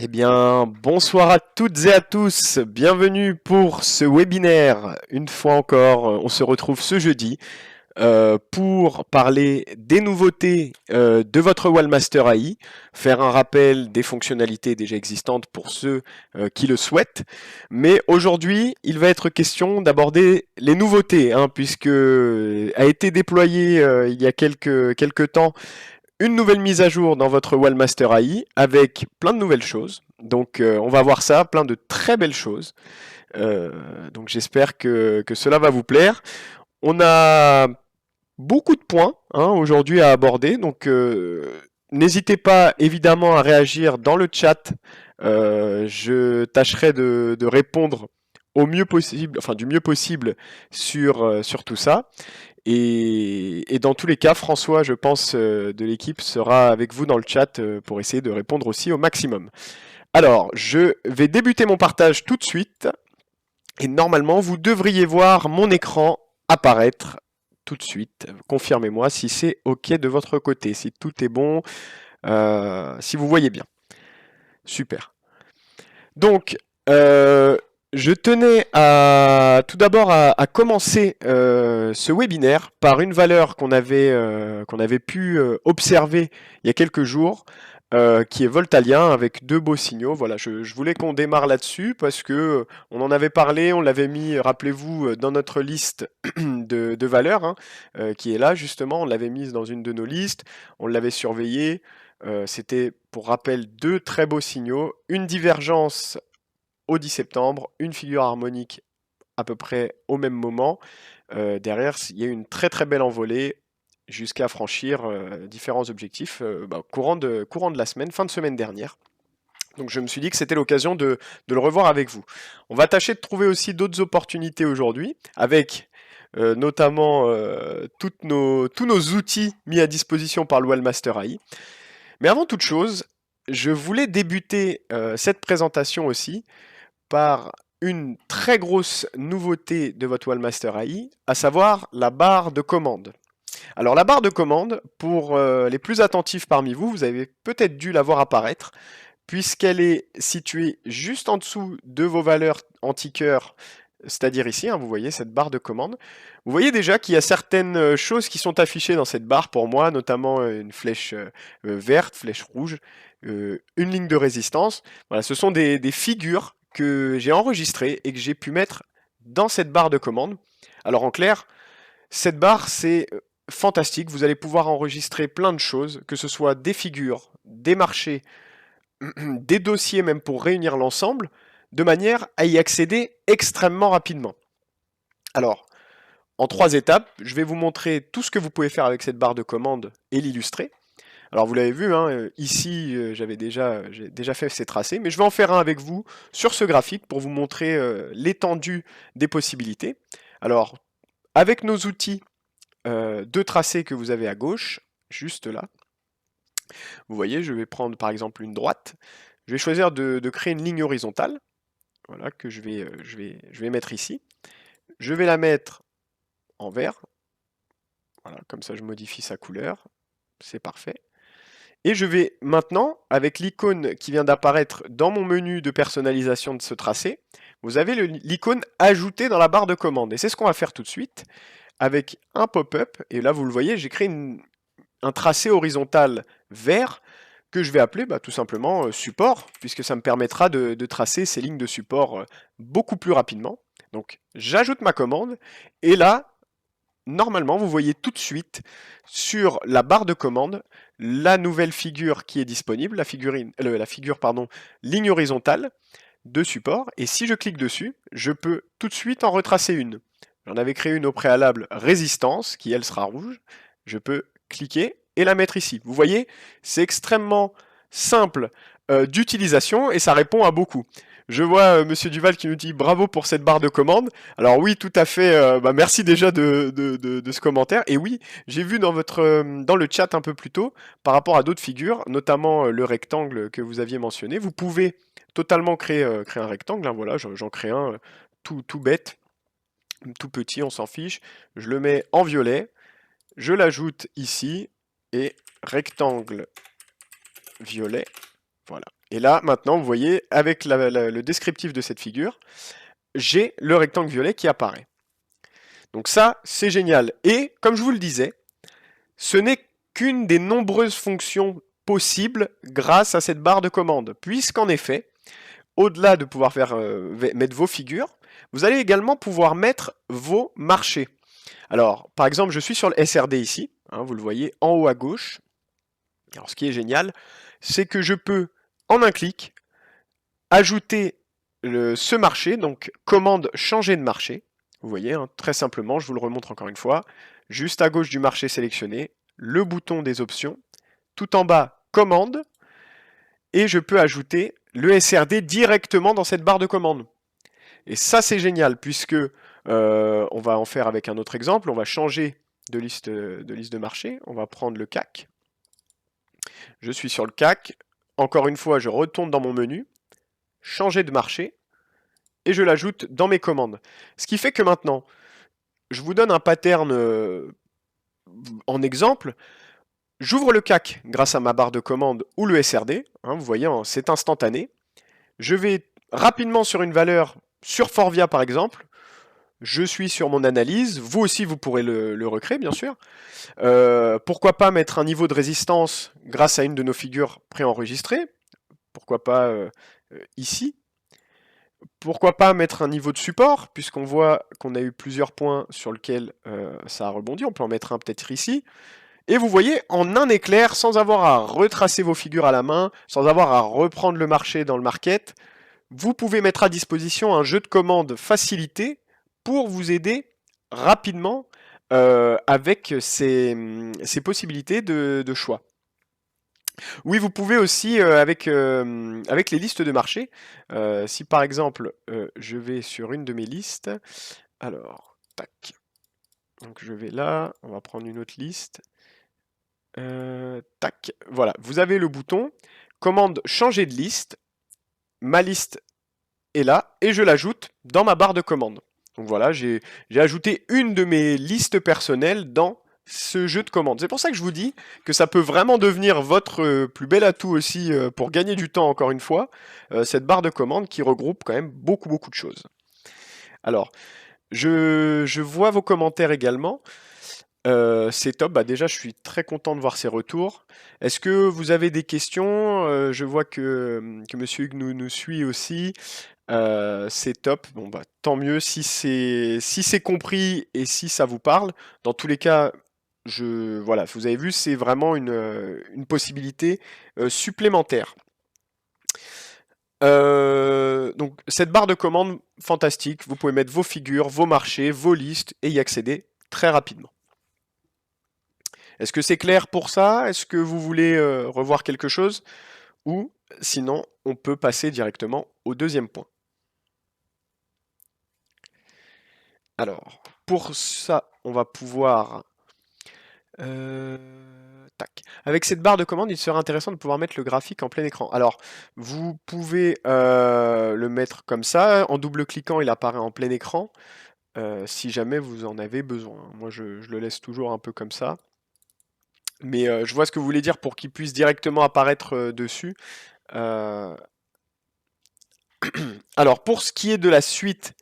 Eh bien, bonsoir à toutes et à tous. Bienvenue pour ce webinaire. Une fois encore, on se retrouve ce jeudi pour parler des nouveautés de votre Wallmaster AI, faire un rappel des fonctionnalités déjà existantes pour ceux qui le souhaitent. Mais aujourd'hui, il va être question d'aborder les nouveautés, hein, puisque a été déployé il y a quelques temps une nouvelle mise à jour dans votre Wallmaster AI avec plein de nouvelles choses. Donc on va voir ça, plein de très belles choses. Donc j'espère que cela va vous plaire. On a beaucoup de points hein, aujourd'hui à aborder, donc n'hésitez pas évidemment à réagir dans le chat. Je tâcherai de répondre au mieux possible, enfin du mieux possible sur tout ça. Et dans tous les cas, François, je pense, de l'équipe sera avec vous dans le chat pour essayer de répondre aussi au maximum. Alors, je vais débuter mon partage tout de suite. Et normalement, vous devriez voir mon écran apparaître tout de suite. Confirmez-moi si c'est OK de votre côté, si tout est bon, si vous voyez bien. Super. Donc, je tenais tout d'abord à commencer ce webinaire par une valeur qu'on avait pu observer il y a quelques jours, qui est Voltalien avec deux beaux signaux. Voilà, je voulais qu'on démarre là-dessus parce que on en avait parlé, on l'avait mis, rappelez-vous, dans notre liste de valeurs, hein, qui est là justement. On l'avait mise dans une de nos listes, on l'avait surveillé. C'était, pour rappel, deux très beaux signaux, une divergence au 10 septembre, une figure harmonique à peu près au même moment. Derrière, il y a eu une très très belle envolée jusqu'à franchir différents objectifs courant de la semaine, fin de semaine dernière. Donc je me suis dit que c'était l'occasion de le revoir avec vous. On va tâcher de trouver aussi d'autres opportunités aujourd'hui, avec notamment tous nos outils mis à disposition par le Wallmaster AI. Mais avant toute chose, je voulais débuter cette présentation aussi par une très grosse nouveauté de votre Wallmaster AI, à savoir la barre de commande. Alors la barre de commande, pour les plus attentifs parmi vous, vous avez peut-être dû la voir apparaître, puisqu'elle est située juste en dessous de vos valeurs anti-cœur, c'est-à-dire ici, hein, vous voyez cette barre de commande. Vous voyez déjà qu'il y a certaines choses qui sont affichées dans cette barre pour moi, notamment une flèche verte, flèche rouge, une ligne de résistance. Voilà, ce sont des figures que j'ai enregistrées et que j'ai pu mettre dans cette barre de commande. Alors en clair, cette barre c'est fantastique, vous allez pouvoir enregistrer plein de choses, que ce soit des figures, des marchés, des dossiers même pour réunir l'ensemble, de manière à y accéder extrêmement rapidement. Alors, en 3 étapes, je vais vous montrer tout ce que vous pouvez faire avec cette barre de commande et l'illustrer. Alors vous l'avez vu, hein, ici j'ai déjà fait ces tracés, mais je vais en faire un avec vous sur ce graphique pour vous montrer l'étendue des possibilités. Alors, avec nos outils de tracé que vous avez à gauche, juste là, vous voyez, je vais prendre par exemple une droite, je vais choisir de créer une ligne horizontale, voilà, que je vais mettre ici. Je vais la mettre en vert, voilà, comme ça je modifie sa couleur, c'est parfait. Et je vais maintenant, avec l'icône qui vient d'apparaître dans mon menu de personnalisation de ce tracé, vous avez l'icône ajouter dans la barre de commande. Et c'est ce qu'on va faire tout de suite avec un pop-up. Et là, vous le voyez, j'ai créé un tracé horizontal vert que je vais appeler tout simplement support, puisque ça me permettra de tracer ces lignes de support beaucoup plus rapidement. Donc j'ajoute ma commande, et là, normalement, vous voyez tout de suite sur la barre de commande la nouvelle figure qui est disponible, la figure ligne horizontale de support. Et si je clique dessus, je peux tout de suite en retracer une. J'en avais créé une au préalable, résistance, qui elle sera rouge. Je peux cliquer et la mettre ici. Vous voyez, c'est extrêmement simple d'utilisation et ça répond à beaucoup. Je vois Monsieur Duval qui nous dit bravo pour cette barre de commande. Alors oui, tout à fait. Merci déjà de ce commentaire. Et oui, j'ai vu dans le chat un peu plus tôt, par rapport à d'autres figures, notamment le rectangle que vous aviez mentionné, vous pouvez totalement créer un rectangle. Hein, voilà, j'en crée un tout bête, tout petit, on s'en fiche. Je le mets en violet, je l'ajoute ici et rectangle violet. Voilà. Et là, maintenant, vous voyez, avec le descriptif de cette figure, j'ai le rectangle violet qui apparaît. Donc ça, c'est génial. Et comme je vous le disais, ce n'est qu'une des nombreuses fonctions possibles grâce à cette barre de commande, puisqu'en effet, au-delà de pouvoir mettre vos figures, vous allez également pouvoir mettre vos marchés. Alors, par exemple, je suis sur le SRD ici, hein, vous le voyez en haut à gauche. Alors, ce qui est génial, c'est que je peux, en un clic, ajouter ce marché, donc commande changer de marché. Vous voyez, hein, très simplement, je vous le remontre encore une fois. Juste à gauche du marché sélectionné, le bouton des options, tout en bas, commande, et je peux ajouter le SRD directement dans cette barre de commande. Et ça, c'est génial, puisque on va en faire avec un autre exemple. On va changer de liste de marché. On va prendre le CAC. Je suis sur le CAC. Encore une fois, je retourne dans mon menu, changer de marché, et je l'ajoute dans mes commandes. Ce qui fait que maintenant, je vous donne un pattern en exemple. J'ouvre le CAC grâce à ma barre de commande ou le SRD. Hein, vous voyez, c'est instantané. Je vais rapidement sur une valeur, sur Forvia par exemple. Je suis sur mon analyse. Vous aussi, vous pourrez le recréer, bien sûr. Pourquoi pas mettre un niveau de résistance grâce à une de nos figures préenregistrées? Pourquoi pas ici? Pourquoi pas mettre un niveau de support, puisqu'on voit qu'on a eu plusieurs points sur lesquels ça a rebondi. On peut en mettre un peut-être ici. Et vous voyez, en un éclair, sans avoir à retracer vos figures à la main, sans avoir à reprendre le marché dans le market, vous pouvez mettre à disposition un jeu de commandes facilité pour vous aider rapidement avec ces possibilités de choix. Oui, vous pouvez aussi, avec les listes de marché, si par exemple, je vais sur une de mes listes, alors, tac, donc je vais là, on va prendre une autre liste, tac, voilà, vous avez le bouton, commande changer de liste, ma liste est là, et je l'ajoute dans ma barre de commande. Donc voilà, j'ai ajouté une de mes listes personnelles dans ce jeu de commandes. C'est pour ça que je vous dis que ça peut vraiment devenir votre plus bel atout aussi pour gagner du temps, encore une fois, cette barre de commande qui regroupe quand même beaucoup de choses. Alors, je vois vos commentaires également. C'est top, bah déjà je suis très content de voir ces retours. Est-ce que vous avez des questions? Je vois que Monsieur Hugues nous suit aussi. C'est top. Bon bah tant mieux si c'est compris et si ça vous parle. Dans tous les cas, voilà, vous avez vu, c'est vraiment une possibilité supplémentaire. Donc cette barre de commande fantastique, vous pouvez mettre vos figures, vos marchés, vos listes et y accéder très rapidement. Est-ce que c'est clair pour ça? Est-ce que vous voulez revoir quelque chose? Ou sinon, on peut passer directement au deuxième point. Alors, pour ça, on va pouvoir... tac. Avec cette barre de commande, il serait intéressant de pouvoir mettre le graphique en plein écran. Alors, vous pouvez le mettre comme ça. En double-cliquant, il apparaît en plein écran. Si jamais vous en avez besoin. Moi, je le laisse toujours un peu comme ça. Mais je vois ce que vous voulez dire pour qu'il puisse directement apparaître dessus. Alors, pour ce qui est de la suite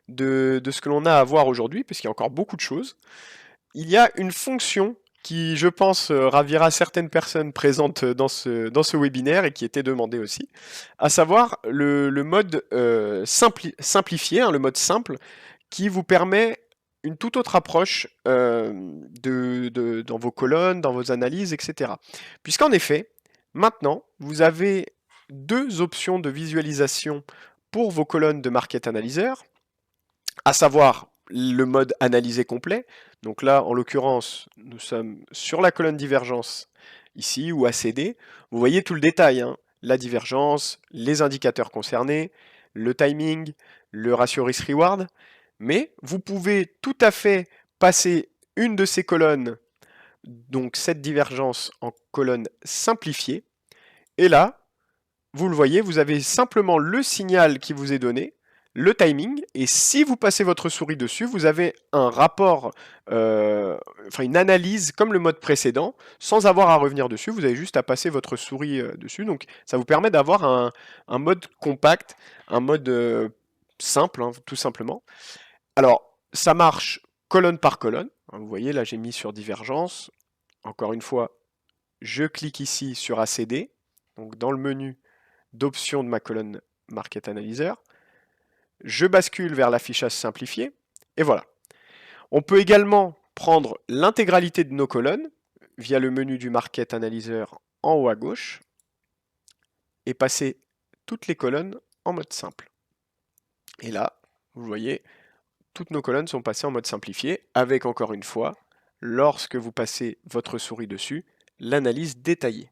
de ce que l'on a à voir aujourd'hui, puisqu'il y a encore beaucoup de choses, il y a une fonction qui, je pense, ravira certaines personnes présentes dans ce webinaire et qui était demandée aussi, à savoir le mode simplifié, hein, le mode simple, qui vous permet une toute autre approche dans vos colonnes, dans vos analyses, etc. Puisqu'en effet, maintenant, vous avez deux options de visualisation pour vos colonnes de Market Analyzer, à savoir le mode analysé complet. Donc là, en l'occurrence, nous sommes sur la colonne divergence ici, ou ACD. Vous voyez tout le détail, hein, la divergence, les indicateurs concernés, le timing, le ratio risk-reward. Mais vous pouvez tout à fait passer une de ces colonnes, donc cette divergence, en colonne simplifiée. Et là, vous le voyez, vous avez simplement le signal qui vous est donné, le timing, et si vous passez votre souris dessus, vous avez un rapport, enfin une analyse comme le mode précédent, sans avoir à revenir dessus, vous avez juste à passer votre souris dessus, donc ça vous permet d'avoir un mode compact, un mode simple, hein, tout simplement. Alors, ça marche colonne par colonne, hein, vous voyez là j'ai mis sur divergence, encore une fois, je clique ici sur ACD, donc dans le menu d'options de ma colonne Market Analyzer, je bascule vers l'affichage simplifié, et voilà. On peut également prendre l'intégralité de nos colonnes via le menu du Market Analyzer en haut à gauche et passer toutes les colonnes en mode simple. Et là, vous voyez, toutes nos colonnes sont passées en mode simplifié avec, encore une fois, lorsque vous passez votre souris dessus, l'analyse détaillée.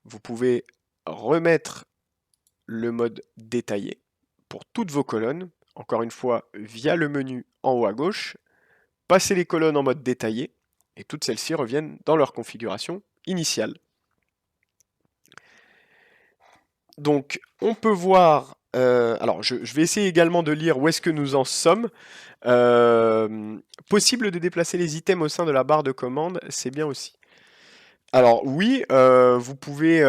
Vous pouvez remettre le mode détaillé pour toutes vos colonnes, encore une fois via le menu en haut à gauche, passer les colonnes en mode détaillé, et toutes celles-ci reviennent dans leur configuration initiale. Donc on peut voir, alors je vais essayer également de lire où est-ce que nous en sommes. Possible de déplacer les items au sein de la barre de commande, c'est bien aussi. Alors oui, vous pouvez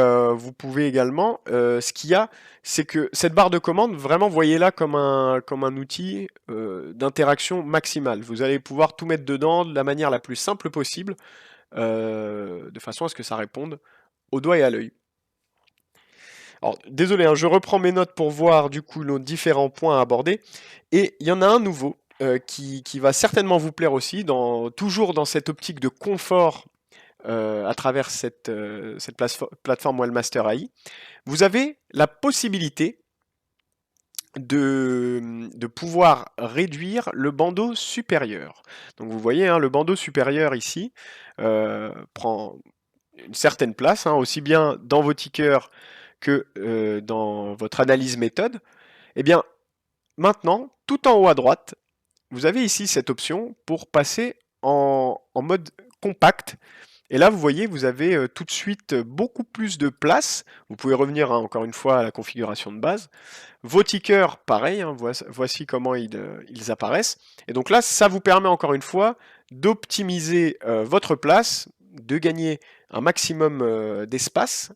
également. Ce qu'il y a, c'est que cette barre de commande, vraiment, voyez-la comme un outil d'interaction maximale. Vous allez pouvoir tout mettre dedans de la manière la plus simple possible, de façon à ce que ça réponde au doigt et à l'œil. Alors, désolé, hein, je reprends mes notes pour voir du coup nos différents points à aborder. Et il y en a un nouveau qui va certainement vous plaire aussi, toujours dans cette optique de confort à travers cette plateforme Wellmaster AI, vous avez la possibilité de pouvoir réduire le bandeau supérieur. Donc vous voyez, hein, le bandeau supérieur ici prend une certaine place, hein, aussi bien dans vos tickers que dans votre analyse méthode. Et bien maintenant, tout en haut à droite, vous avez ici cette option pour passer en mode compact. Et là, vous voyez, vous avez tout de suite beaucoup plus de place. Vous pouvez revenir, hein, encore une fois à la configuration de base. Vos tickers, pareil, hein, voici comment ils apparaissent. Et donc là, ça vous permet encore une fois d'optimiser votre place, de gagner un maximum d'espace.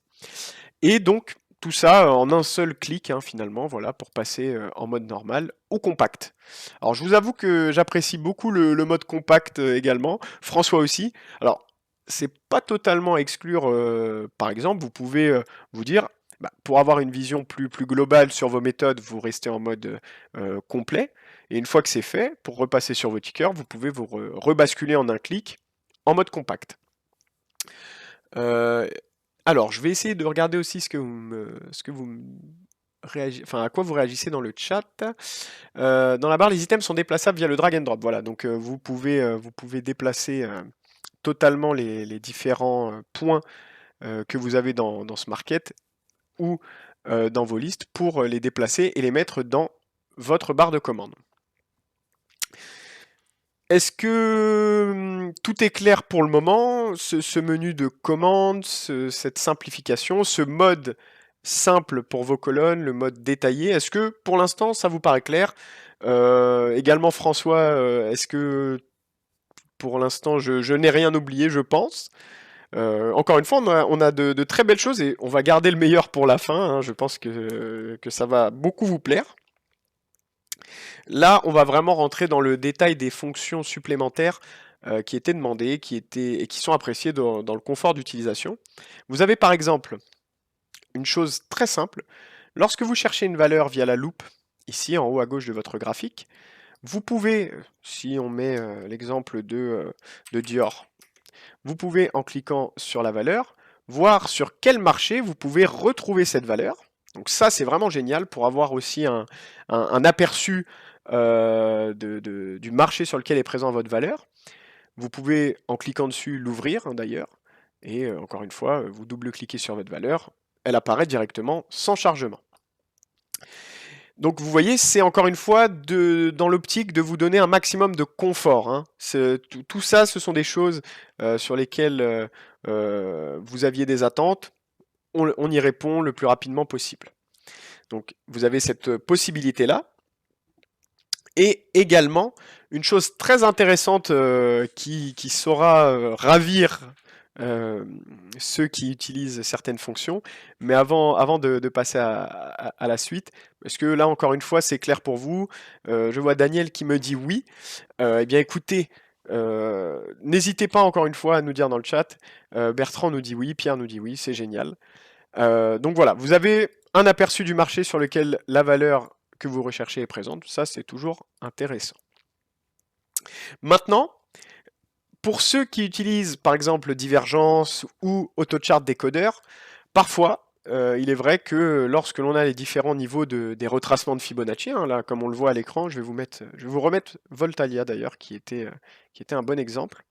Et donc, tout ça en un seul clic, hein, finalement, voilà, pour passer en mode normal ou compact. Alors, je vous avoue que j'apprécie beaucoup le mode compact également. François aussi. Alors, c'est pas totalement à exclure, par exemple, vous pouvez vous dire, bah, pour avoir une vision plus globale sur vos méthodes, vous restez en mode complet. Et une fois que c'est fait, pour repasser sur vos tickers, vous pouvez vous rebasculer en un clic en mode compact. Alors, je vais essayer de regarder aussi enfin, à quoi vous réagissez dans le chat. Dans la barre, les items sont déplaçables via le drag and drop. Voilà, donc vous pouvez déplacer totalement les différents points que vous avez dans ce market ou dans vos listes pour les déplacer et les mettre dans votre barre de commande. Est-ce que tout est clair pour le moment? Ce menu de commande, cette simplification, ce mode simple pour vos colonnes, le mode détaillé, est-ce que pour l'instant ça vous paraît clair? Également François, est-ce que pour l'instant je n'ai rien oublié, je pense? Encore une fois, on a de très belles choses et on va garder le meilleur pour la fin, hein. Je pense que ça va beaucoup vous plaire. Là, on va vraiment rentrer dans le détail des fonctions supplémentaires qui étaient demandées, et qui sont appréciées dans le confort d'utilisation. Vous avez par exemple une chose très simple. Lorsque vous cherchez une valeur via la loupe, ici en haut à gauche de votre graphique, vous pouvez, si on met l'exemple de Dior, vous pouvez, en cliquant sur la valeur, voir sur quel marché vous pouvez retrouver cette valeur. Donc ça, c'est vraiment génial pour avoir aussi un aperçu du marché sur lequel est présent votre valeur. Vous pouvez, en cliquant dessus, l'ouvrir, hein, d'ailleurs. Et encore une fois, vous double-cliquez sur votre valeur. Elle apparaît directement sans chargement. Donc vous voyez, c'est encore une fois dans l'optique de vous donner un maximum de confort, hein. Tout ça, ce sont des choses sur lesquelles vous aviez des attentes. On y répond le plus rapidement possible. Donc vous avez cette possibilité-là. Et également, une chose très intéressante qui saura ravir euh, ceux qui utilisent certaines fonctions. Mais avant de passer à la suite, parce que là, encore une fois, c'est clair pour vous. Je vois Daniel qui me dit oui. Eh bien, écoutez, n'hésitez pas encore une fois à nous dire dans le chat. Bertrand nous dit oui, Pierre nous dit oui, c'est génial. Donc voilà, vous avez un aperçu du marché sur lequel la valeur que vous recherchez est présente. Ça, c'est toujours intéressant. Maintenant, pour ceux qui utilisent par exemple Divergence ou AutoChart Decoder, parfois, il est vrai que lorsque l'on a les différents niveaux des retracements de Fibonacci, hein, là comme on le voit à l'écran, je vais vous remettre Voltalia d'ailleurs qui était un bon exemple.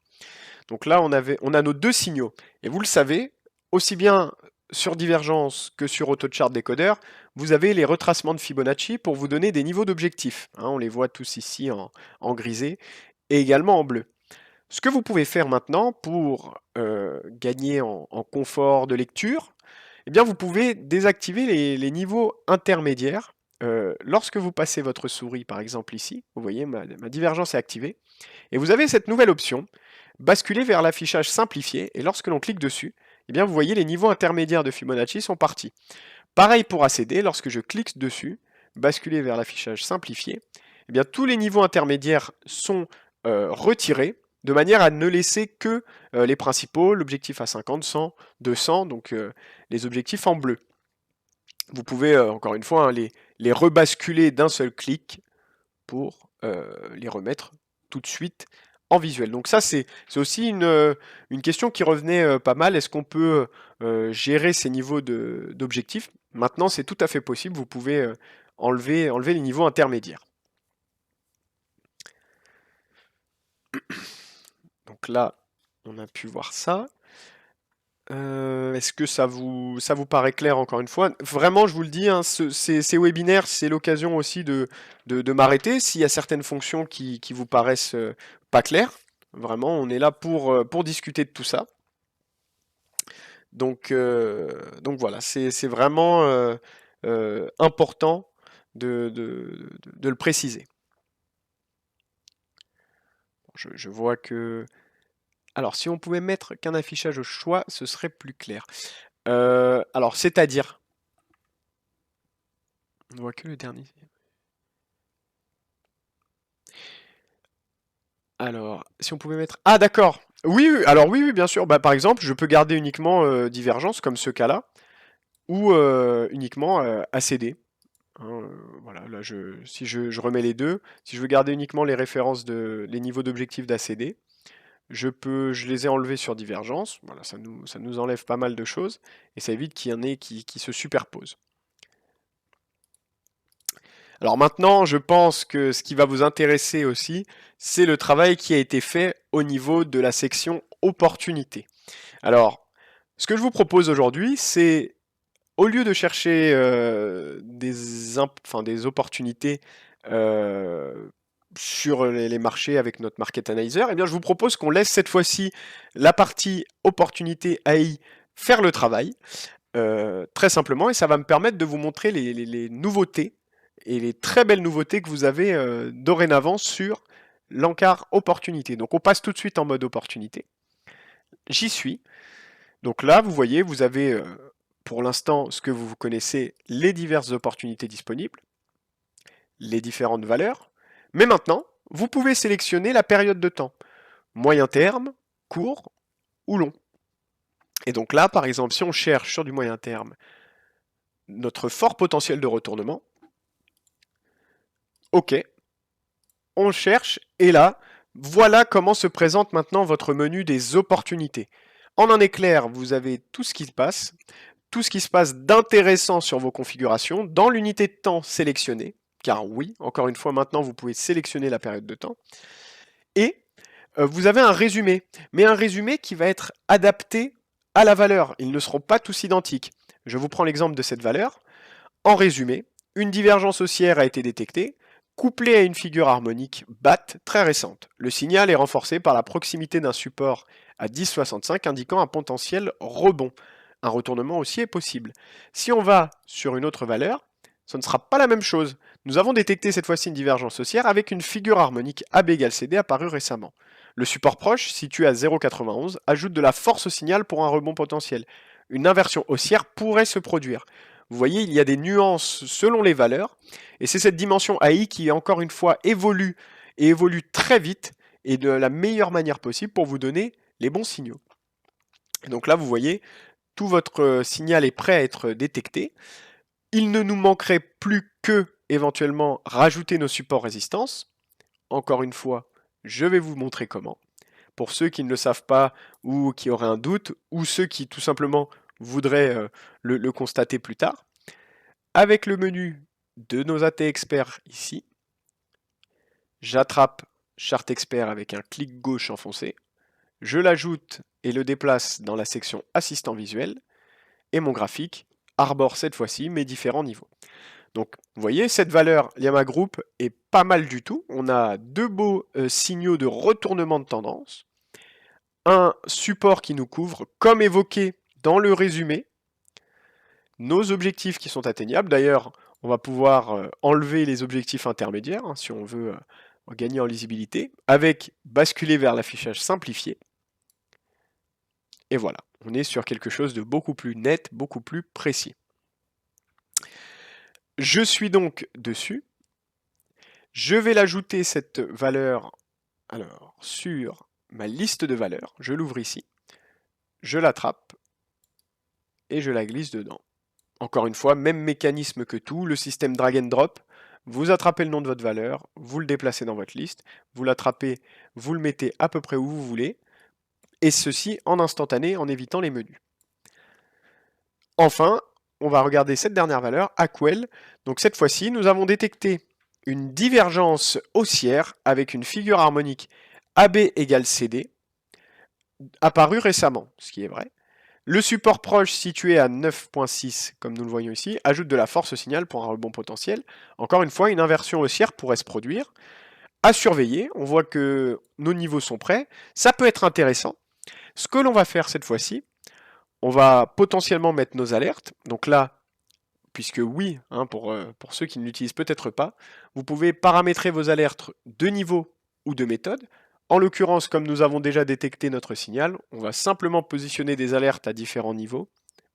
Donc là, on a nos deux signaux. Et vous le savez, aussi bien sur Divergence que sur AutoChart Decoder, vous avez les retracements de Fibonacci pour vous donner des niveaux d'objectifs. Hein, on les voit tous ici en grisé et également en bleu. Ce que vous pouvez faire maintenant pour gagner en confort de lecture, eh bien vous pouvez désactiver les niveaux intermédiaires. Lorsque vous passez votre souris, par exemple ici, vous voyez ma divergence est activée, et vous avez cette nouvelle option, basculer vers l'affichage simplifié, et lorsque l'on clique dessus, eh bien vous voyez les niveaux intermédiaires de Fibonacci sont partis. Pareil pour ACD, lorsque je clique dessus, basculer vers l'affichage simplifié, eh bien tous les niveaux intermédiaires sont retirés, de manière à ne laisser que les principaux, l'objectif à 50, 100, 200, donc les objectifs en bleu. Vous pouvez, encore une fois, hein, les rebasculer d'un seul clic pour les remettre tout de suite en visuel. Donc ça, c'est aussi une question qui revenait pas mal. Est-ce qu'on peut gérer ces niveaux d'objectifs? Maintenant, c'est tout à fait possible. Vous pouvez enlever les niveaux intermédiaires. Donc là, on a pu voir ça. Est-ce que ça vous paraît clair encore une fois? Vraiment, je vous le dis, hein, ces webinaires, c'est l'occasion aussi de m'arrêter s'il y a certaines fonctions qui vous paraissent pas claires. Vraiment, on est là pour discuter de tout ça. Donc voilà, c'est vraiment important de le préciser. Je vois que... Alors, si on pouvait mettre qu'un affichage au choix, ce serait plus clair. Alors, c'est-à-dire... On ne voit que le dernier. Alors, si on pouvait mettre... Ah, d'accord. Oui, oui, alors oui, bien sûr. Bah, par exemple, je peux garder uniquement Divergence, comme ce cas-là, ou uniquement ACD. Hein, voilà, là, si je remets les deux, si je veux garder uniquement les références les niveaux d'objectifs d'ACD, je les ai enlevés sur Divergence. Voilà, ça nous enlève pas mal de choses, et ça évite qu'il y en ait qui se superposent. Alors maintenant, je pense que ce qui va vous intéresser aussi, c'est le travail qui a été fait au niveau de la section opportunités. Alors, ce que je vous propose aujourd'hui, c'est au lieu de chercher des opportunités sur les marchés avec notre market analyzer, eh bien, je vous propose qu'on laisse cette fois-ci la partie opportunité AI faire le travail, très simplement, et ça va me permettre de vous montrer les nouveautés et les très belles nouveautés que vous avez dorénavant sur l'encart opportunité. Donc on passe tout de suite en mode opportunité. J'y suis. Donc là, vous voyez, vous avez pour l'instant ce que vous connaissez, les diverses opportunités disponibles, les différentes valeurs. Mais maintenant, vous pouvez sélectionner la période de temps. Moyen terme, court ou long. Et donc là, par exemple, si on cherche sur du moyen terme notre fort potentiel de retournement, OK, on cherche, et là, voilà comment se présente maintenant votre menu des opportunités. En un éclair, vous avez tout ce qui se passe d'intéressant sur vos configurations, dans l'unité de temps sélectionnée, car oui, encore une fois, maintenant, vous pouvez sélectionner la période de temps, et vous avez un résumé, mais un résumé qui va être adapté à la valeur. Ils ne seront pas tous identiques. Je vous prends l'exemple de cette valeur. En résumé, une divergence haussière a été détectée, couplée à une figure harmonique BAT très récente. Le signal est renforcé par la proximité d'un support à 10,65 indiquant un potentiel rebond. Un retournement haussier est possible. Si on va sur une autre valeur, ce ne sera pas la même chose. Nous avons détecté cette fois-ci une divergence haussière avec une figure harmonique AB égale CD apparue récemment. Le support proche, situé à 0,91, ajoute de la force au signal pour un rebond potentiel. Une inversion haussière pourrait se produire. Vous voyez, il y a des nuances selon les valeurs, et c'est cette dimension AI qui, encore une fois, évolue, et évolue très vite, et de la meilleure manière possible pour vous donner les bons signaux. Et donc là, vous voyez, tout votre signal est prêt à être détecté. Il ne nous manquerait plus que, éventuellement, rajouter nos supports résistance. Encore une fois, je vais vous montrer comment. Pour ceux qui ne le savent pas ou qui auraient un doute, ou ceux qui tout simplement voudraient le constater plus tard. Avec le menu de nos AT experts ici, j'attrape Chart Expert avec un clic gauche enfoncé, je l'ajoute et le déplace dans la section Assistant visuel, et mon graphique arbore cette fois-ci mes différents niveaux. Donc, vous voyez, cette valeur Liyama Group est pas mal du tout. On a deux beaux signaux de retournement de tendance, un support qui nous couvre, comme évoqué dans le résumé, nos objectifs qui sont atteignables. D'ailleurs, on va pouvoir enlever les objectifs intermédiaires, hein, si on veut gagner en lisibilité, avec basculer vers l'affichage simplifié. Et voilà, on est sur quelque chose de beaucoup plus net, beaucoup plus précis. Je suis donc dessus. Je vais l'ajouter cette valeur alors, sur ma liste de valeurs. Je l'ouvre ici. Je l'attrape et je la glisse dedans. Encore une fois, même mécanisme que tout, le système drag and drop. Vous attrapez le nom de votre valeur, vous le déplacez dans votre liste, vous l'attrapez, vous le mettez à peu près où vous voulez, et ceci en instantané en évitant les menus. Enfin, on va regarder cette dernière valeur, Aquel. Donc cette fois-ci, nous avons détecté une divergence haussière avec une figure harmonique AB égale CD, apparue récemment, ce qui est vrai. Le support proche situé à 9.6, comme nous le voyons ici, ajoute de la force au signal pour un rebond potentiel. Encore une fois, une inversion haussière pourrait se produire. À surveiller, on voit que nos niveaux sont prêts. Ça peut être intéressant. Ce que l'on va faire cette fois-ci, on va potentiellement mettre nos alertes. Donc là, puisque oui, hein, pour ceux qui ne l'utilisent peut-être pas, vous pouvez paramétrer vos alertes de niveau ou de méthode. En l'occurrence, comme nous avons déjà détecté notre signal, on va simplement positionner des alertes à différents niveaux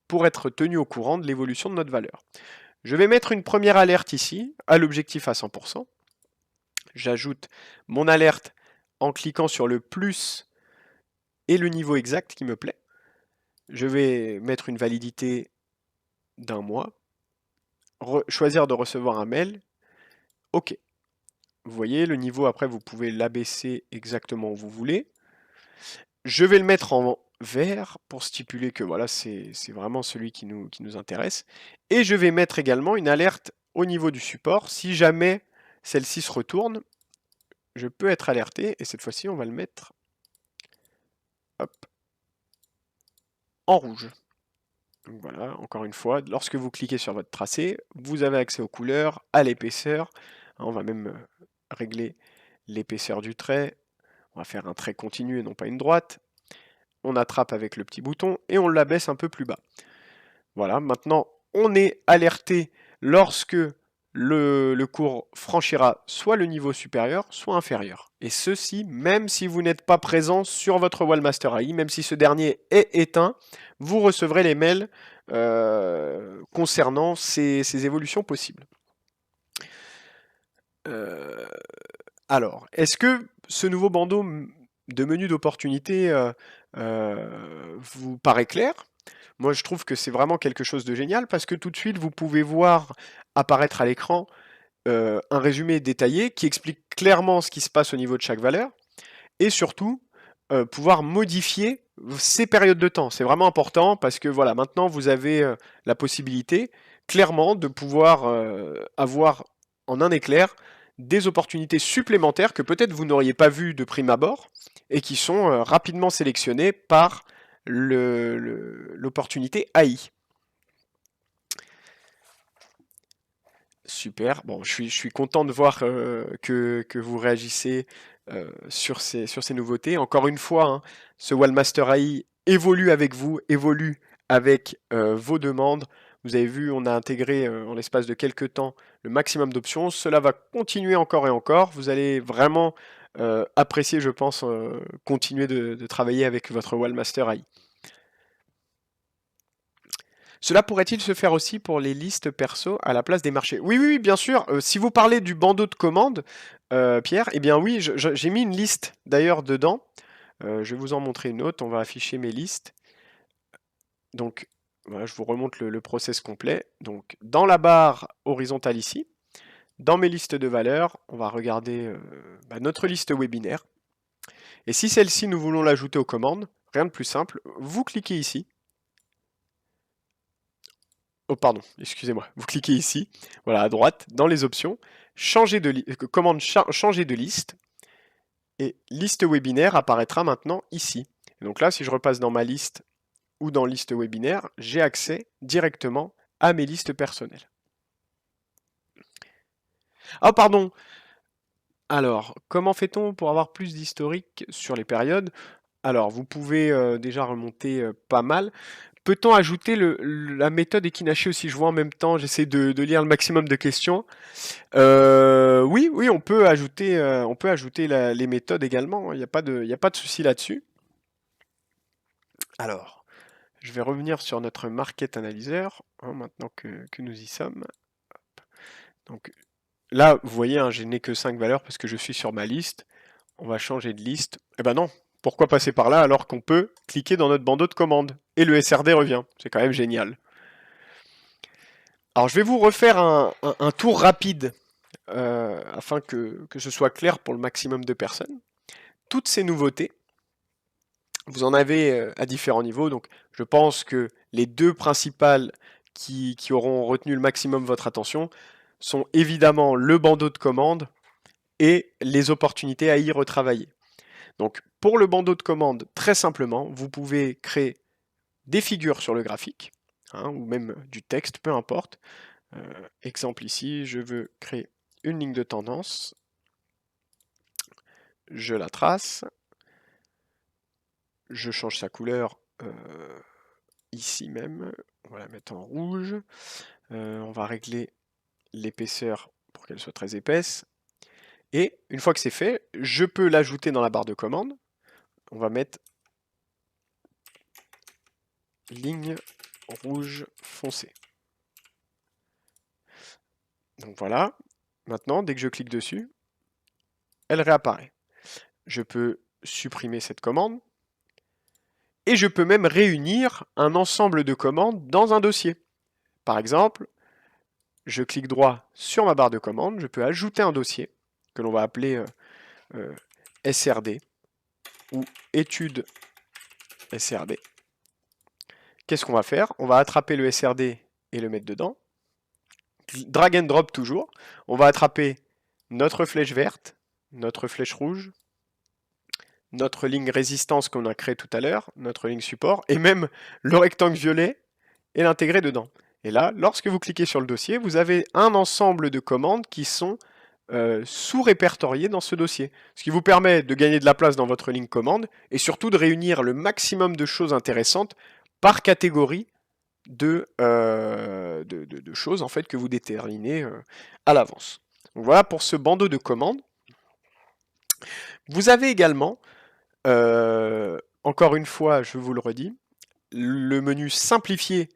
pour être tenu au courant de l'évolution de notre valeur. Je vais mettre une première alerte ici, à l'objectif à 100%. J'ajoute mon alerte en cliquant sur le plus et le niveau exact qui me plaît. Je vais mettre une validité d'1 mois. Choisir de recevoir un mail. OK. Vous voyez, le niveau, après, vous pouvez l'abaisser exactement où vous voulez. Je vais le mettre en vert pour stipuler que voilà, c'est vraiment celui qui nous intéresse. Et je vais mettre également une alerte au niveau du support. Si jamais celle-ci se retourne, je peux être alerté. Et cette fois-ci, on va le mettre hop, en rouge. Donc voilà, encore une fois, lorsque vous cliquez sur votre tracé, vous avez accès aux couleurs, à l'épaisseur. On va même régler l'épaisseur du trait. On va faire un trait continu et non pas une droite. On attrape avec le petit bouton et on l'abaisse un peu plus bas. Voilà, maintenant on est alerté lorsque le cours franchira soit le niveau supérieur, soit inférieur. Et ceci, même si vous n'êtes pas présent sur votre Wallmaster AI, même si ce dernier est éteint, vous recevrez les mails concernant ces évolutions possibles. Alors, est-ce que ce nouveau bandeau de menu d'opportunité vous paraît clair? Moi, je trouve que c'est vraiment quelque chose de génial parce que tout de suite, vous pouvez voir apparaître à l'écran un résumé détaillé qui explique clairement ce qui se passe au niveau de chaque valeur et surtout pouvoir modifier ces périodes de temps. C'est vraiment important parce que voilà, maintenant vous avez la possibilité clairement de pouvoir avoir en un éclair des opportunités supplémentaires que peut-être vous n'auriez pas vues de prime abord et qui sont rapidement sélectionnées par l'opportunité AI. Super, bon, je suis content de voir que vous réagissez sur ces nouveautés. Encore une fois, hein, ce Wallmaster AI évolue avec vous, évolue avec vos demandes. Vous avez vu, on a intégré en l'espace de quelques temps le maximum d'options. Cela va continuer encore et encore. Vous allez vraiment apprécier, je pense, continuer de travailler avec votre Wallmaster AI. Cela pourrait-il se faire aussi pour les listes perso à la place des marchés? Oui, oui, oui, bien sûr. Si vous parlez du bandeau de commande, Pierre, eh bien oui, j'ai mis une liste d'ailleurs dedans. Je vais vous en montrer une autre. On va afficher mes listes. Donc, voilà, je vous remonte le process complet. Donc, dans la barre horizontale ici, dans mes listes de valeurs, on va regarder notre liste webinaire. Et si celle-ci, nous voulons l'ajouter aux commandes, rien de plus simple, vous cliquez ici. Oh pardon, excusez-moi, vous cliquez ici, voilà à droite, dans les options, commande changer de liste, et liste webinaire apparaîtra maintenant ici. Et donc là, si je repasse dans ma liste ou dans liste webinaire, j'ai accès directement à mes listes personnelles. Ah pardon. Alors, comment fait-on pour avoir plus d'historique sur les périodes? Alors, vous pouvez déjà remonter pas mal. Peut-on ajouter la méthode Equinashi aussi? Je vois en même temps, j'essaie de lire le maximum de questions. Oui, oui, on peut ajouter les méthodes également. Il n'y a pas de souci là-dessus. Alors, je vais revenir sur notre Market Analyzer, hein, maintenant que nous y sommes. Donc là, vous voyez, hein, je n'ai que 5 valeurs parce que je suis sur ma liste. On va changer de liste. Eh ben non, pourquoi passer par là alors qu'on peut cliquer dans notre bandeau de commande et le SRD revient. C'est quand même génial. Alors je vais vous refaire un tour rapide afin que ce soit clair pour le maximum de personnes. Toutes ces nouveautés, vous en avez à différents niveaux, donc je pense que les deux principales qui auront retenu le maximum votre attention sont évidemment le bandeau de commande et les opportunités à y retravailler. Donc pour le bandeau de commande, très simplement, vous pouvez créer des figures sur le graphique, hein, ou même du texte, peu importe. Exemple ici, je veux créer une ligne de tendance, je la trace, je change sa couleur ici même, on va la mettre en rouge, on va régler l'épaisseur pour qu'elle soit très épaisse, et une fois que c'est fait, je peux l'ajouter dans la barre de commande, on va mettre ligne rouge foncé. Donc voilà, maintenant dès que je clique dessus, elle réapparaît. Je peux supprimer cette commande, et je peux même réunir un ensemble de commandes dans un dossier. Par exemple, je clique droit sur ma barre de commande, je peux ajouter un dossier que l'on va appeler SRD ou étude SRD. Qu'est-ce qu'on va faire? On va attraper le SRD et le mettre dedans. Drag and drop toujours. On va attraper notre flèche verte, notre flèche rouge, notre ligne résistance qu'on a créée tout à l'heure, notre ligne support, et même le rectangle violet, et l'intégrer dedans. Et là, lorsque vous cliquez sur le dossier, vous avez un ensemble de commandes qui sont sous-répertoriées dans ce dossier. Ce qui vous permet de gagner de la place dans votre ligne commande, et surtout de réunir le maximum de choses intéressantes par catégorie de choses en fait, que vous déterminez à l'avance. Donc voilà pour ce bandeau de commandes. Vous avez également, encore une fois, je vous le redis, le menu simplifié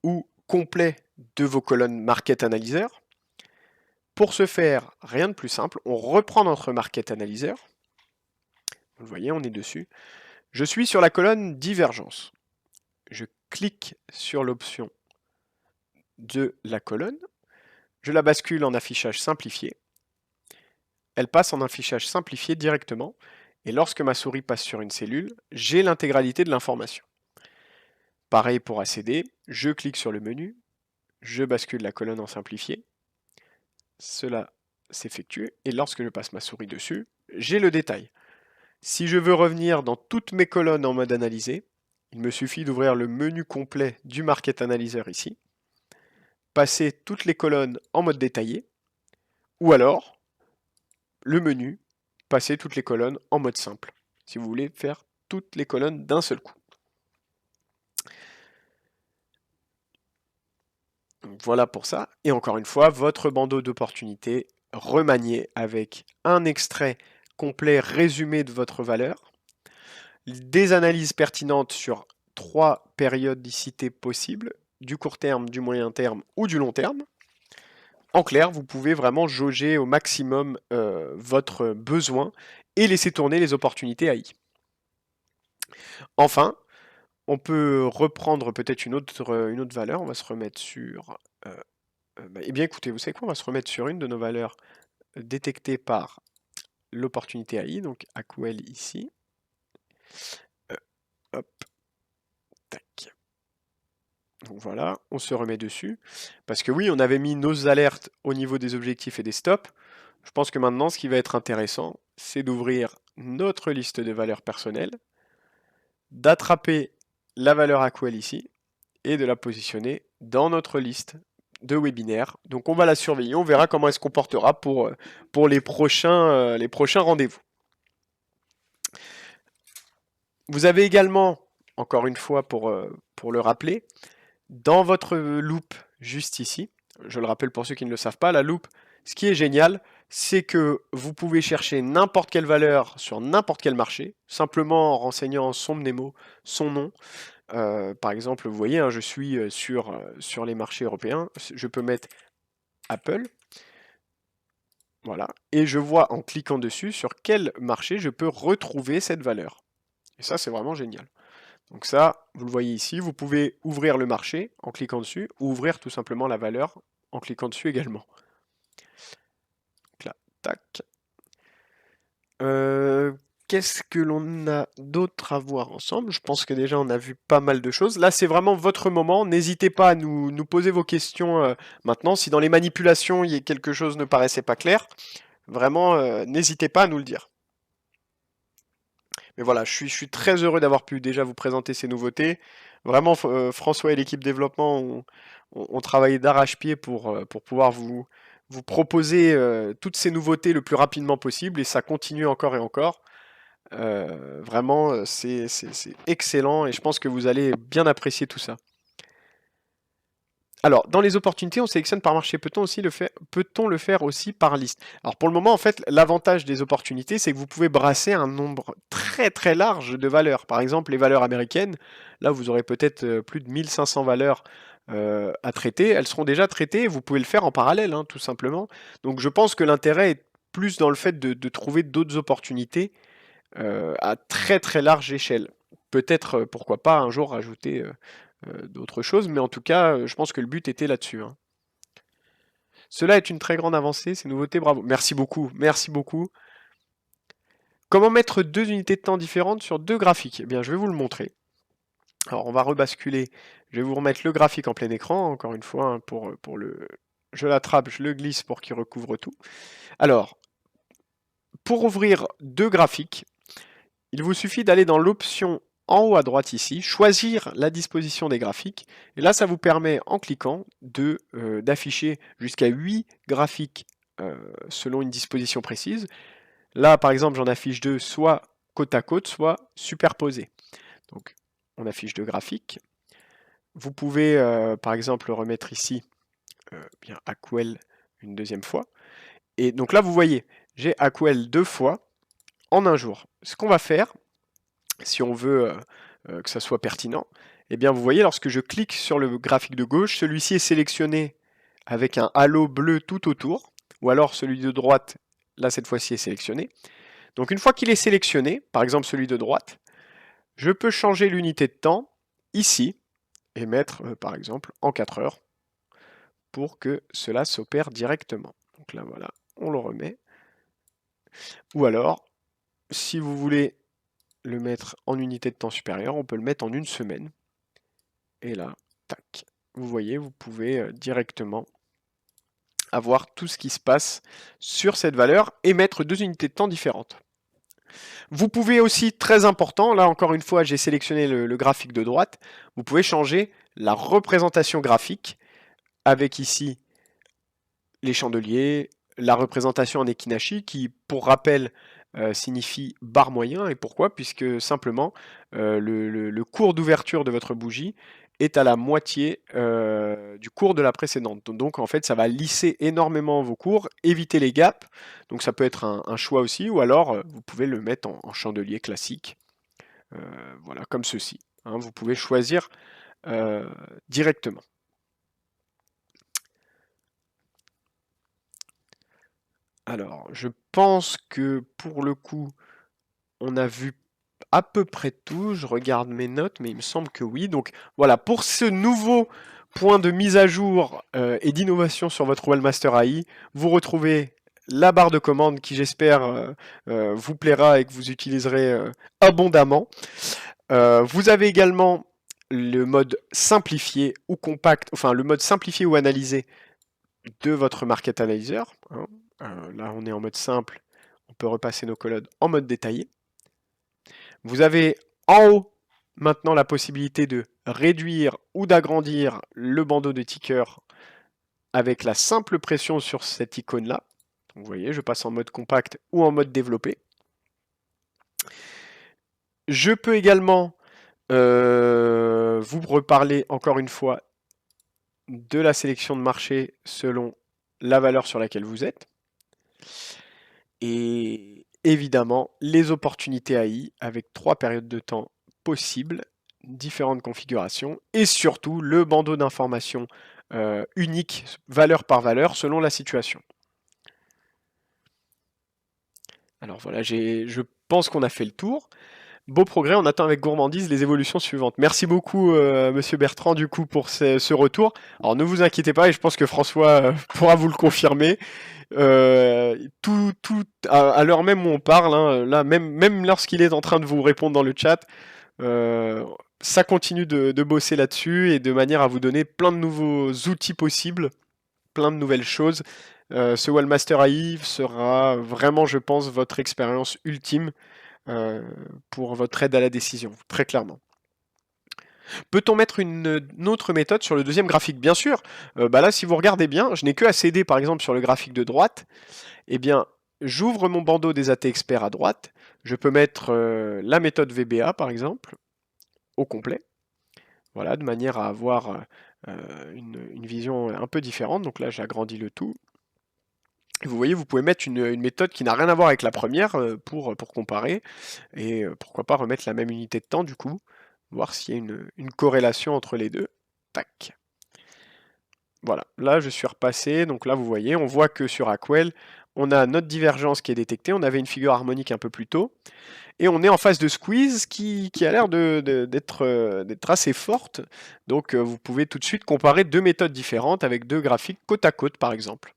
ou complet de vos colonnes Market Analyzer. Pour ce faire, rien de plus simple, on reprend notre Market Analyzer. Vous voyez, on est dessus. Je suis sur la colonne Divergence. Je clique sur l'option de la colonne. Je la bascule en affichage simplifié. Elle passe en affichage simplifié directement. Et lorsque ma souris passe sur une cellule, j'ai l'intégralité de l'information. Pareil pour accéder, je clique sur le menu, je bascule la colonne en simplifié. Cela s'effectue et lorsque je passe ma souris dessus, j'ai le détail. Si je veux revenir dans toutes mes colonnes en mode analysé, il me suffit d'ouvrir le menu complet du Market Analyzer ici, passer toutes les colonnes en mode détaillé, ou alors le menu, passer toutes les colonnes en mode simple, si vous voulez faire toutes les colonnes d'un seul coup. Donc voilà pour ça. Et encore une fois, votre bandeau d'opportunité remanié avec un extrait complet résumé de votre valeur, des analyses pertinentes sur 3 périodicités possibles, du court terme, du moyen terme ou du long terme. En clair, vous pouvez vraiment jauger au maximum votre besoin et laisser tourner les opportunités AI. Enfin, on peut reprendre peut-être une autre valeur. On va se remettre sur... eh bien écoutez, vous savez quoi? On va se remettre sur une de nos valeurs détectées par l'opportunité AI, donc AQL ici. Hop, tac. Donc voilà, on se remet dessus. Parce que oui, on avait mis nos alertes au niveau des objectifs et des stops. Je pense que maintenant, ce qui va être intéressant, c'est d'ouvrir notre liste de valeurs personnelles, d'attraper la valeur AQL ici, et de la positionner dans notre liste de webinaires. Donc on va la surveiller, on verra comment elle se comportera pour les prochains rendez-vous. Vous avez également, encore une fois pour le rappeler, dans votre loop juste ici, je le rappelle pour ceux qui ne le savent pas, la loop, ce qui est génial, c'est que vous pouvez chercher n'importe quelle valeur sur n'importe quel marché, simplement en renseignant son mnémo, son nom. Par exemple, vous voyez, hein, je suis sur les marchés européens, je peux mettre Apple, voilà, et je vois en cliquant dessus sur quel marché je peux retrouver cette valeur. Et ça, c'est vraiment génial. Donc ça, vous le voyez ici, vous pouvez ouvrir le marché en cliquant dessus, ou ouvrir tout simplement la valeur en cliquant dessus également. Donc là, tac. Qu'est-ce que l'on a d'autre à voir ensemble? Je pense que déjà on a vu pas mal de choses. Là, c'est vraiment votre moment. N'hésitez pas à nous poser vos questions maintenant. Si dans les manipulations, quelque chose ne paraissait pas clair, vraiment, n'hésitez pas à nous le dire. Mais voilà, je suis très heureux d'avoir pu déjà vous présenter ces nouveautés. Vraiment, François et l'équipe développement ont travaillé d'arrache-pied pour pouvoir vous proposer toutes ces nouveautés le plus rapidement possible, et ça continue encore et encore. Vraiment, c'est excellent, et je pense que vous allez bien apprécier tout ça. Alors, dans les opportunités, on sélectionne par marché. Peut-on le faire aussi par liste? Alors, pour le moment, en fait, l'avantage des opportunités, c'est que vous pouvez brasser un nombre très très large de valeurs. Par exemple, les valeurs américaines, là, vous aurez peut-être plus de 1500 valeurs à traiter. Elles seront déjà traitées, vous pouvez le faire en parallèle, hein, tout simplement. Donc, je pense que l'intérêt est plus dans le fait de trouver d'autres opportunités à très très large échelle. Peut-être, pourquoi pas, un jour rajouter d'autres choses, mais en tout cas, je pense que le but était là-dessus, hein. Cela est une très grande avancée, ces nouveautés, bravo. Merci beaucoup, merci beaucoup. Comment mettre deux unités de temps différentes sur deux graphiques? Eh bien, je vais vous le montrer. Alors, on va rebasculer. Je vais vous remettre le graphique en plein écran, encore une fois, hein, pour le... Je l'attrape, je le glisse pour qu'il recouvre tout. Alors, pour ouvrir deux graphiques, il vous suffit d'aller dans l'option en haut à droite ici, choisir la disposition des graphiques, et là ça vous permet en cliquant d'afficher jusqu'à 8 graphiques selon une disposition précise. Là par exemple j'en affiche deux, soit côte à côte, soit superposés. Donc on affiche deux graphiques. Vous pouvez par exemple remettre ici bien AQL une deuxième fois. Et donc là vous voyez, j'ai AQL deux fois en un jour. Ce qu'on va faire, si on veut que ça soit pertinent, eh bien vous voyez, lorsque je clique sur le graphique de gauche, celui-ci est sélectionné avec un halo bleu tout autour, ou alors celui de droite, là cette fois-ci est sélectionné. Donc une fois qu'il est sélectionné, par exemple celui de droite, je peux changer l'unité de temps ici, et mettre par exemple en 4 heures, pour que cela s'opère directement. Donc là voilà, on le remet. Ou alors, si vous voulez le mettre en unité de temps supérieure, on peut le mettre en une semaine. Et là, tac, vous voyez, vous pouvez directement avoir tout ce qui se passe sur cette valeur et mettre deux unités de temps différentes. Vous pouvez aussi, très important, là encore une fois j'ai sélectionné le graphique de droite, vous pouvez changer la représentation graphique avec ici les chandeliers, la représentation en Ekinashi qui, pour rappel, signifie barre moyen. Et pourquoi? Puisque simplement le cours d'ouverture de votre bougie est à la moitié du cours de la précédente. Donc en fait, ça va lisser énormément vos cours, éviter les gaps. Donc ça peut être un choix aussi, ou alors vous pouvez le mettre en chandelier classique, voilà, comme ceci. Hein, vous pouvez choisir directement. Alors, je pense que pour le coup, on a vu à peu près tout. Je regarde mes notes, mais il me semble que oui. Donc voilà, pour ce nouveau point de mise à jour et d'innovation sur votre Webmaster AI, vous retrouvez la barre de commande qui, j'espère, vous plaira et que vous utiliserez abondamment. Vous avez également le mode simplifié ou compact, enfin le mode simplifié ou analysé de votre Market Analyzer. Hein. Là, on est en mode simple. On peut repasser nos colonnes en mode détaillé. Vous avez en haut maintenant la possibilité de réduire ou d'agrandir le bandeau de ticker avec la simple pression sur cette icône-là. Vous voyez, je passe en mode compact ou en mode développé. Je peux également vous reparler encore une fois de la sélection de marché selon la valeur sur laquelle vous êtes. Et évidemment, les opportunités AI avec 3 périodes de temps possibles, différentes configurations, et surtout le bandeau d'informations unique, valeur par valeur, selon la situation. Alors voilà, je pense qu'on a fait le tour. Beau progrès, on attend avec gourmandise les évolutions suivantes. Merci beaucoup, Monsieur Bertrand, du coup, pour ce retour. Alors ne vous inquiétez pas, et je pense que François pourra vous le confirmer. À l'heure même où on parle, hein, là, même lorsqu'il est en train de vous répondre dans le chat, ça continue de bosser là-dessus et de manière à vous donner plein de nouveaux outils possibles, plein de nouvelles choses. Ce Webmaster AI sera vraiment, je pense, votre expérience ultime pour votre aide à la décision, très clairement. Peut-on mettre une autre méthode sur le deuxième graphique? Bien sûr. Bah là, si vous regardez bien, je n'ai que à céder par exemple sur le graphique de droite. Eh bien, j'ouvre mon bandeau des AT experts à droite. Je peux mettre la méthode VBA par exemple au complet. Voilà, de manière à avoir une vision un peu différente. Donc là, j'agrandis le tout. Vous voyez, vous pouvez mettre une méthode qui n'a rien à voir avec la première pour comparer. Et pourquoi pas remettre la même unité de temps du coup, voir s'il y a une corrélation entre les deux. Tac. Voilà, là je suis repassé, donc là vous voyez, on voit que sur Aquel, on a notre divergence qui est détectée, on avait une figure harmonique un peu plus tôt, et on est en phase de squeeze qui a l'air d'être assez forte, donc vous pouvez tout de suite comparer deux méthodes différentes avec deux graphiques côte à côte par exemple.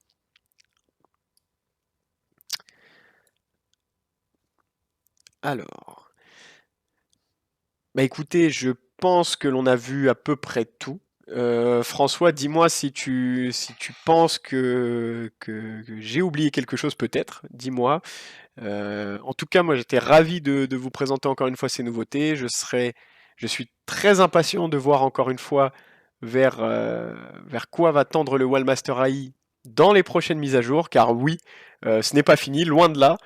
Alors, bah écoutez, je pense que l'on a vu à peu près tout. François, dis-moi si tu penses que j'ai oublié quelque chose peut-être, dis-moi. En tout cas, moi j'étais ravi de vous présenter encore une fois ces nouveautés. Je suis très impatient de voir encore une fois vers quoi va tendre le Wallmaster AI dans les prochaines mises à jour, car oui, ce n'est pas fini, loin de là,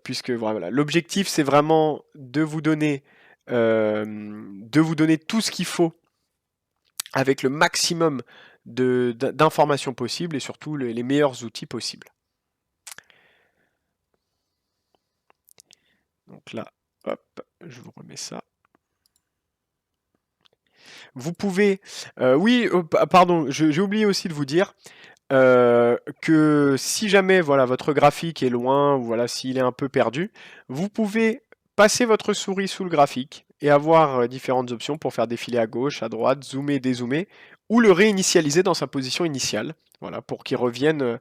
puisque voilà, l'objectif c'est vraiment de vous donner tout ce qu'il faut avec le maximum d'informations possibles et surtout les meilleurs outils possibles. Donc là, hop, je vous remets ça. Vous pouvez, oui, pardon, j'ai oublié aussi de vous dire que si jamais voilà votre graphique est loin ou voilà s'il est un peu perdu, vous pouvez passer votre souris sous le graphique et avoir différentes options pour faire défiler à gauche, à droite, zoomer, dézoomer, ou le réinitialiser dans sa position initiale, voilà, pour qu'il revienne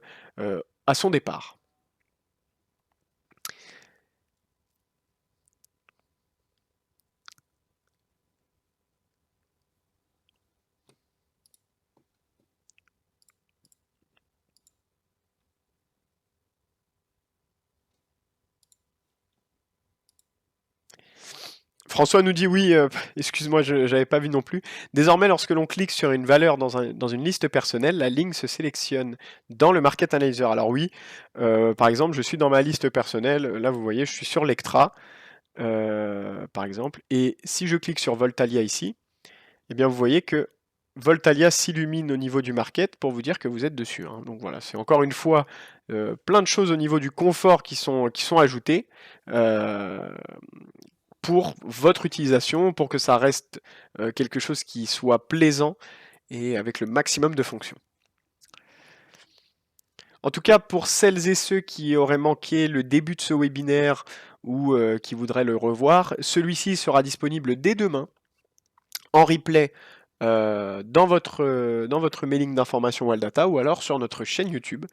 à son départ. François nous dit oui, excuse-moi, je n'avais pas vu non plus. Désormais, lorsque l'on clique sur une valeur dans une liste personnelle, la ligne se sélectionne dans le Market Analyzer. Alors oui, par exemple, je suis dans ma liste personnelle, là vous voyez, je suis sur Lectra, par exemple, et si je clique sur Voltalia ici, eh bien vous voyez que Voltalia s'illumine au niveau du market pour vous dire que vous êtes dessus, hein. Donc voilà, c'est encore une fois plein de choses au niveau du confort qui sont ajoutées pour votre utilisation, pour que ça reste quelque chose qui soit plaisant et avec le maximum de fonctions. En tout cas, pour celles et ceux qui auraient manqué le début de ce webinaire ou qui voudraient le revoir, celui-ci sera disponible dès demain en replay dans votre mailing d'information Waldata ou alors sur notre chaîne YouTube.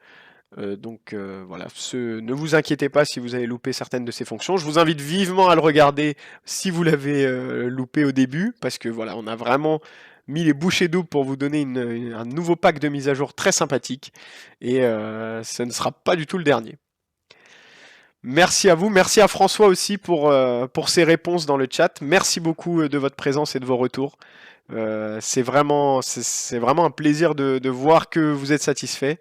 Voilà, ne vous inquiétez pas si vous avez loupé certaines de ces fonctions. Je vous invite vivement à le regarder si vous l'avez loupé au début, parce que voilà, on a vraiment mis les bouchées doubles pour vous donner un nouveau pack de mise à jour très sympathique, et ce ne sera pas du tout le dernier. Merci à vous, merci à François aussi pour ses réponses dans le chat. Merci beaucoup de votre présence et de vos retours. C'est vraiment un plaisir de voir que vous êtes satisfait.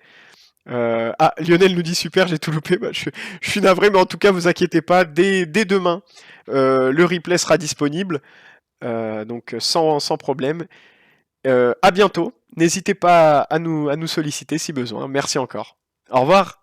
Lionel nous dit super, j'ai tout loupé. Bah, je suis navré, mais en tout cas, vous inquiétez pas, dès demain, le replay sera disponible, donc sans problème. À bientôt. N'hésitez pas à nous solliciter si besoin. Merci encore. Au revoir.